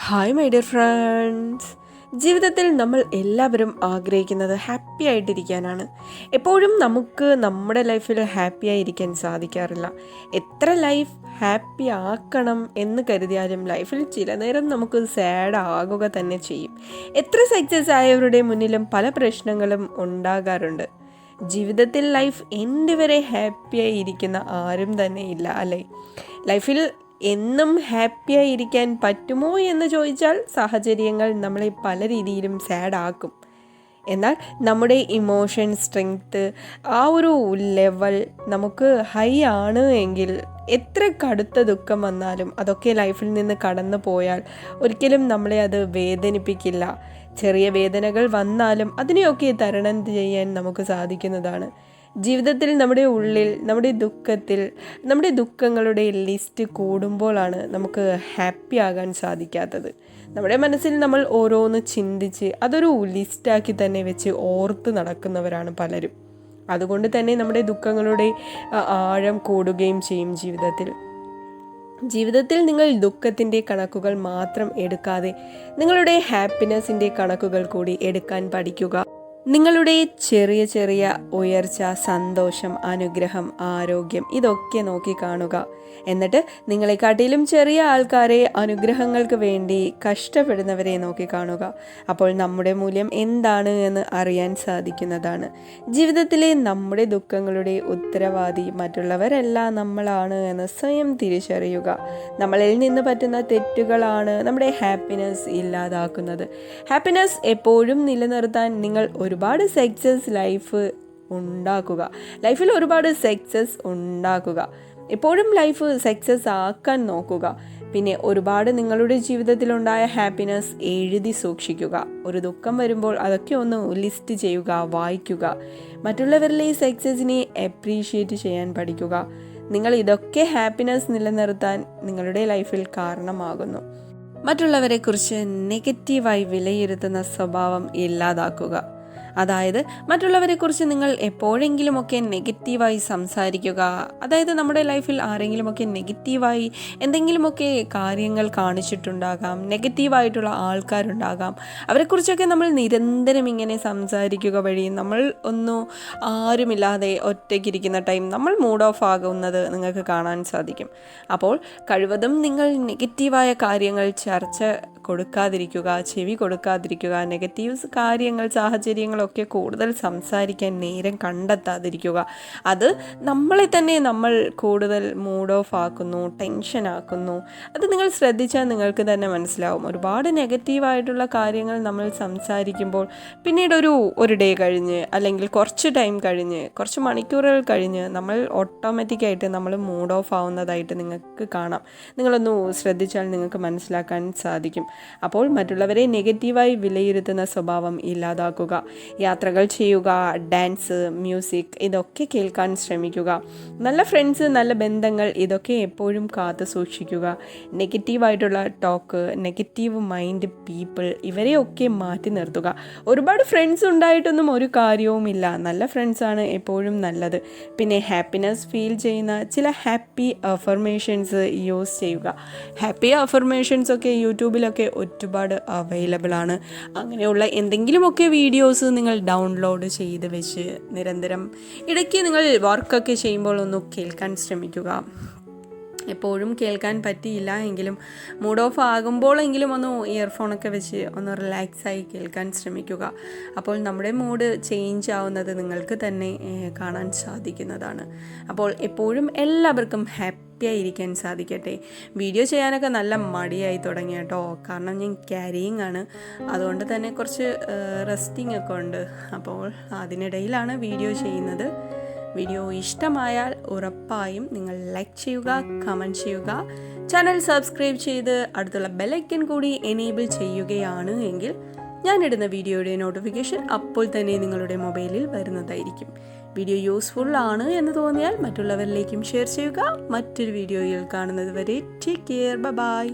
Hi my dear friends. ജീവിതത്തിൽ നമ്മൾ എല്ലാവരും ആഗ്രഹിക്കുന്നത് ഹാപ്പി ആയിട്ടിരിക്കാനാണ്. എപ്പോഴും നമുക്ക് നമ്മുടെ ലൈഫിൽ ഹാപ്പി ആയിരിക്കാൻ സാധിക്കാറില്ല. എത്ര ലൈഫ് ഹാപ്പി ആക്കണം എന്ന് കരുതിയാലും ലൈഫിൽ ചില നേരം നമുക്ക് സാഡ് ആകുക തന്നെ ചെയ്യും. എത്ര സക്സസ് ആയവരുടെ മുന്നിലും പല പ്രശ്നങ്ങളും ഉണ്ടാകാറുണ്ട്. ജീവിതത്തിൽ ലൈഫ് എൻ്റെ വരെ ഹാപ്പിയായി ഇരിക്കുന്ന ആരും തന്നെ ഇല്ല അല്ലേ? ലൈഫിൽ എന്നും ഹാപ്പിയായി ഇരിക്കാൻ പറ്റുമോ എന്ന് ചോദിച്ചാൽ സാഹചര്യങ്ങൾ നമ്മളെ പല രീതിയിലും സാഡ് ആക്കും. എന്നാൽ നമ്മുടെ ഇമോഷൻ സ്ട്രെങ്ത്ത് ആ ഒരു ലെവൽ നമുക്ക് ഹൈ ആണ് എങ്കിൽ എത്ര കടുത്ത ദുഃഖം വന്നാലും അതൊക്കെ ലൈഫിൽ നിന്ന് കടന്നു പോയാൽ ഒരിക്കലും നമ്മളെ അത് വേദനിപ്പിക്കില്ല. ചെറിയ വേദനകൾ വന്നാലും അതിനെയൊക്കെ തരണം ചെയ്യാൻ നമുക്ക് സാധിക്കുന്നതാണ്. ജീവിതത്തിൽ നമ്മുടെ ഉള്ളിൽ നമ്മുടെ ദുഃഖങ്ങളുടെ ലിസ്റ്റ് കൂടുമ്പോഴാണ് നമുക്ക് ഹാപ്പി ആകാൻ സാധിക്കാത്തത്. നമ്മുടെ മനസ്സിൽ നമ്മൾ ഓരോന്ന് ചിന്തിച്ച് അതൊരു ലിസ്റ്റാക്കി തന്നെ വെച്ച് ഓർത്ത് നടക്കുന്നവരാണ് പലരും. അതുകൊണ്ട് തന്നെ നമ്മുടെ ദുഃഖങ്ങളുടെ ആഴം കൂടുകയും ചെയ്യും. ജീവിതത്തിൽ നിങ്ങൾ ദുഃഖത്തിൻ്റെ കണക്കുകൾ മാത്രം എടുക്കാതെ നിങ്ങളുടെ ഹാപ്പിനെസ്സിൻ്റെ കണക്കുകൾ കൂടി എടുക്കാൻ പഠിക്കുക. നിങ്ങളുടെ ചെറിയ ചെറിയ ഉയർച്ച, സന്തോഷം, അനുഗ്രഹം, ആരോഗ്യം ഇതൊക്കെ നോക്കി കാണുക. എന്നിട്ട് നിങ്ങളെക്കാട്ടിലും ചെറിയ ആൾക്കാരെ, അനുഗ്രഹങ്ങൾക്ക് വേണ്ടി കഷ്ടപ്പെടുന്നവരെ നോക്കി കാണുക. അപ്പോൾ നമ്മുടെ മൂല്യം എന്താണ് എന്ന് അറിയാൻ സാധിക്കുന്നതാണ്. ജീവിതത്തിലെ നമ്മുടെ ദുഃഖങ്ങളുടെ ഉത്തരവാദി മറ്റുള്ളവരല്ല, നമ്മളാണ് എന്ന് സ്വയം തിരിച്ചറിയുക. നമ്മളിൽ നിന്ന് പറ്റുന്ന തെറ്റുകളാണ് നമ്മുടെ ഹാപ്പിനെസ് ഇല്ലാതാക്കുന്നത്. ഹാപ്പിനെസ് എപ്പോഴും നിലനിർത്താൻ നിങ്ങൾ ഒരുപാട് സക്സസ് ലൈഫിൽ ഒരുപാട് സക്സസ് ഉണ്ടാക്കുക. എപ്പോഴും ലൈഫ് സക്സസ് ആക്കാൻ നോക്കുക. പിന്നെ ഒരുപാട് നിങ്ങളുടെ ജീവിതത്തിലുണ്ടായ ഹാപ്പിനെസ് എഴുതി സൂക്ഷിക്കുക. ഒരു ദുഃഖം വരുമ്പോൾ അതൊക്കെ ഒന്ന് ലിസ്റ്റ് ചെയ്യുക, വായിക്കുക. മറ്റുള്ളവരിലെ സക്സസിനെ അപ്രീഷിയേറ്റ് ചെയ്യാൻ പഠിക്കുക. നിങ്ങൾ ഇതൊക്കെ ഹാപ്പിനെസ് നിലനിർത്താൻ നിങ്ങളുടെ ലൈഫിൽ കാരണമാകുന്നു. മറ്റുള്ളവരെക്കുറിച്ച് നെഗറ്റീവായി വിലയിരുത്തുന്ന സ്വഭാവം ഇല്ലാതാക്കുക. അതായത് മറ്റുള്ളവരെക്കുറിച്ച് നിങ്ങൾ എപ്പോഴെങ്കിലുമൊക്കെ നെഗറ്റീവായി സംസാരിക്കുക. അതായത് നമ്മുടെ ലൈഫിൽ ആരെങ്കിലുമൊക്കെ നെഗറ്റീവായി എന്തെങ്കിലുമൊക്കെ കാര്യങ്ങൾ കാണിച്ചിട്ടുണ്ടാകാം, നെഗറ്റീവായിട്ടുള്ള ആൾക്കാരുണ്ടാകാം. അവരെക്കുറിച്ചൊക്കെ നമ്മൾ നിരന്തരം ഇങ്ങനെ സംസാരിക്കുക വഴി നമ്മൾ ആരുമില്ലാതെ ഒറ്റയ്ക്കിരിക്കുന്ന ടൈം നമ്മൾ മൂഡ് ഓഫ് ആകുന്നത് നിങ്ങൾക്ക് കാണാൻ സാധിക്കും. അപ്പോൾ കഴിവതും നിങ്ങൾ നെഗറ്റീവായ കാര്യങ്ങൾ ചെവി കൊടുക്കാതിരിക്കുക. നെഗറ്റീവ് കാര്യങ്ങൾ, സാഹചര്യങ്ങളൊക്കെ കൂടുതൽ സംസാരിക്കാൻ നേരം കണ്ടെത്താതിരിക്കുക. അത് നമ്മളെ തന്നെ നമ്മൾ കൂടുതൽ മൂഡ് ഓഫ് ആക്കുന്നു, ടെൻഷൻ ആക്കുന്നു. അത് നിങ്ങൾ ശ്രദ്ധിച്ചാൽ നിങ്ങൾക്ക് തന്നെ മനസ്സിലാവും. ഒരുപാട് നെഗറ്റീവായിട്ടുള്ള കാര്യങ്ങൾ നമ്മൾ സംസാരിക്കുമ്പോൾ പിന്നീട് ഒരു ഡേ കഴിഞ്ഞ് അല്ലെങ്കിൽ കുറച്ച് ടൈം കഴിഞ്ഞ്, കുറച്ച് മണിക്കൂറുകൾ കഴിഞ്ഞ് നമ്മൾ ഓട്ടോമാറ്റിക്കായിട്ട് നമ്മൾ മൂഡ് ഓഫ് ആവുന്നതായിട്ട് നിങ്ങൾക്ക് കാണാം. നിങ്ങളൊന്ന് ശ്രദ്ധിച്ചാൽ നിങ്ങൾക്ക് മനസ്സിലാക്കാൻ സാധിക്കും. അപ്പോൾ മറ്റുള്ളവരെ നെഗറ്റീവായി വിലയിരുത്തുന്ന സ്വഭാവം ഇല്ലാതാക്കുക. യാത്രകൾ ചെയ്യുക, ഡാൻസ്, മ്യൂസിക് ഇതൊക്കെ കേൾക്കാൻ ശ്രമിക്കുക. നല്ല ഫ്രണ്ട്സ്, നല്ല ബന്ധങ്ങൾ ഇതൊക്കെ എപ്പോഴും കാത്തു സൂക്ഷിക്കുക. നെഗറ്റീവായിട്ടുള്ള ടോക്ക്, നെഗറ്റീവ് മൈൻഡ് പീപ്പിൾ ഇവരെയൊക്കെ മാറ്റി നിർത്തുക. ഒരുപാട് ഫ്രണ്ട്സ് ഉണ്ടായിട്ടൊന്നും ഒരു കാര്യവുമില്ല. നല്ല ഫ്രണ്ട്സാണ് എപ്പോഴും നല്ലത്. പിന്നെ ഹാപ്പിനെസ് ഫീൽ ചെയ്യുന്ന ചില ഹാപ്പി അഫർമേഷൻസ് യൂസ് ചെയ്യുക. ഹാപ്പി അഫർമേഷൻസ് ഒക്കെ യൂട്യൂബിലൊക്കെ ഒരുപാട് അവൈലബിൾ ആണ്. അങ്ങനെയുള്ള എന്തെങ്കിലുമൊക്കെ വീഡിയോസ് നിങ്ങൾ ഡൗൺലോഡ് ചെയ്ത് വെച്ച് നിരന്തരം ഇടയ്ക്ക് നിങ്ങൾ വർക്കൊക്കെ ചെയ്യുമ്പോൾ ഒന്ന് കേൾക്കാൻ ശ്രമിക്കുക. എപ്പോഴും കേൾക്കാൻ പറ്റിയില്ല എങ്കിലും മൂഡ് ഓഫ് ആകുമ്പോഴെങ്കിലും ഒന്ന് ഇയർഫോണൊക്കെ വെച്ച് ഒന്ന് റിലാക്സായി കേൾക്കാൻ ശ്രമിക്കുക. അപ്പോൾ നമ്മുടെ മൂഡ് ചേഞ്ച് ആവുന്നത് നിങ്ങൾക്ക് തന്നെ കാണാൻ സാധിക്കുന്നതാണ്. അപ്പോൾ എപ്പോഴും എല്ലാവർക്കും ഹാപ്പിയായിരിക്കാൻ സാധിക്കട്ടെ. വീഡിയോ ചെയ്യാനൊക്കെ നല്ല മടിയായി തുടങ്ങി കേട്ടോ. കാരണം ഞാൻ ക്യാരിയിങ് ആണ്, അതുകൊണ്ട് തന്നെ കുറച്ച് റെസ്റ്റിംഗ് ഒക്കെ ഉണ്ട്. അപ്പോൾ അതിനിടയിലാണ് വീഡിയോ ചെയ്യുന്നത്. വീഡിയോ ഇഷ്ടമായാൽ ഉറപ്പായും നിങ്ങൾ ലൈക്ക് ചെയ്യുക, കമൻറ്റ് ചെയ്യുക. ചാനൽ സബ്സ്ക്രൈബ് ചെയ്ത് അടുത്തുള്ള ബെല്ലൈക്കൻ കൂടി എനേബിൾ ചെയ്യുകയാണ് എങ്കിൽ ഞാനിടുന്ന വീഡിയോയുടെ നോട്ടിഫിക്കേഷൻ അപ്പോൾ തന്നെ നിങ്ങളുടെ മൊബൈലിൽ വരുന്നതായിരിക്കും. വീഡിയോ യൂസ്ഫുൾ ആണ് എന്ന് തോന്നിയാൽ മറ്റുള്ളവരിലേക്കും ഷെയർ ചെയ്യുക. മറ്റൊരു വീഡിയോയിൽ കാണുന്നത് വരെ ടേക്ക് കെയർ, ബൈ.